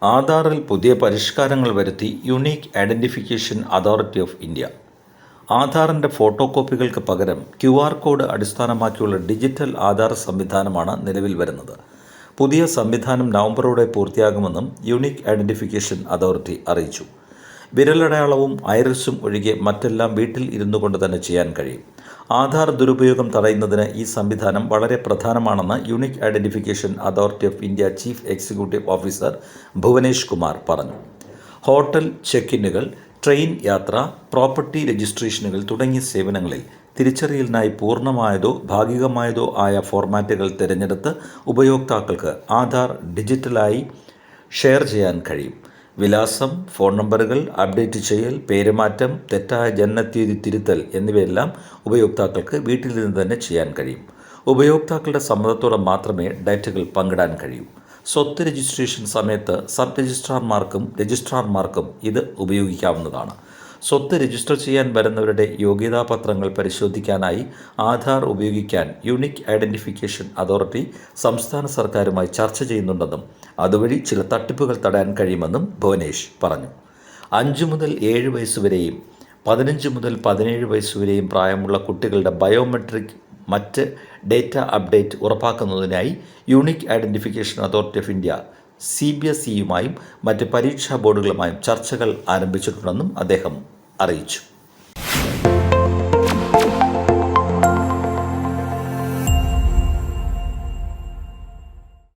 ആധാറിൽ പുതിയ പരിഷ്കാരങ്ങൾ വരുത്തി unique identification authority of India. ആധാറിൻ്റെ ഫോട്ടോ കോപ്പികൾക്ക് പകരം QR കോഡ് അടിസ്ഥാനമാക്കിയുള്ള ഡിജിറ്റൽ ആധാർ സംവിധാനമാണ് നിലവിൽ വരുന്നത്. പുതിയ സംവിധാനം നവംബറോടെ പൂർത്തിയാകുമെന്നും യുണീക്ക് ഐഡൻറ്റിഫിക്കേഷൻ അതോറിറ്റി അറിയിച്ചു. വിരലടയാളവും ഐറിസും ഒഴികെ മറ്റെല്ലാം വീട്ടിൽ ഇരുന്നു കൊണ്ട് തന്നെ ചെയ്യാൻ കഴിയും. ആധാർ ദുരുപയോഗം തടയുന്നതിന് ഈ സംവിധാനം വളരെ പ്രധാനമാണെന്ന് unique identification authority of India chief executive officer Bhuvanesh Kumar പറഞ്ഞു. ഹോട്ടൽ ചെക്ക്-ഇന്നുകൾ, ട്രെയിൻ യാത്ര, പ്രോപ്പർട്ടി രജിസ്ട്രേഷനുകൾ തുടങ്ങിയ സേവനങ്ങളിൽ തിരിച്ചറിയലിനായി പൂർണ്ണമായതോ ഭാഗികമായതോ ആയ ഫോർമാറ്റുകൾ തിരഞ്ഞെടുത്ത് ഉപയോക്താക്കൾക്ക് ആധാർ ഡിജിറ്റലായി ഷെയർ ചെയ്യാൻ കഴിയും. വിലാസം, ഫോൺ നമ്പറുകൾ അപ്ഡേറ്റ് ചെയ്യൽ, പേരുമാറ്റം, തെറ്റായ ജനനത്തീയതി തിരുത്തൽ എന്നിവയെല്ലാം ഉപയോക്താക്കൾക്ക് വീട്ടിൽ നിന്ന് തന്നെ ചെയ്യാൻ കഴിയും. ഉപയോക്താക്കളുടെ സമ്മതത്തോടെ മാത്രമേ ഡാറ്റകൾ പങ്കിടാൻ കഴിയൂ. സ്വത്ത് രജിസ്ട്രേഷൻ സമയത്ത് സബ് രജിസ്ട്രാർമാർക്കും ഇത് ഉപയോഗിക്കാവുന്നതാണ്. സ്വത്ത് രജിസ്റ്റർ ചെയ്യാൻ വരുന്നവരുടെ യോഗ്യതാപത്രങ്ങൾ പരിശോധിക്കാനായി ആധാർ ഉപയോഗിക്കാൻ യുണീക്ക് ഐഡൻറ്റിഫിക്കേഷൻ അതോറിറ്റി സംസ്ഥാന സർക്കാരുമായി ചർച്ച ചെയ്യുന്നുണ്ടെന്നും അതുവഴി ചില തട്ടിപ്പുകൾ തടയാൻ കഴിയുമെന്നും ഭുവനേഷ് പറഞ്ഞു. 5 മുതൽ 7 വയസ്സുവരെയും 15 മുതൽ 17 വയസ്സുവരെയും പ്രായമുള്ള കുട്ടികളുടെ ബയോമെട്രിക് മറ്റ് ഡേറ്റ അപ്ഡേറ്റ് ഉറപ്പാക്കുന്നതിനായി unique identification authority of India CBSEയുമായും മറ്റ് പരീക്ഷാ ബോർഡുകളുമായും ചർച്ചകൾ ആരംഭിച്ചിട്ടുണ്ടെന്നും അദ്ദേഹം അറിയിച്ചു.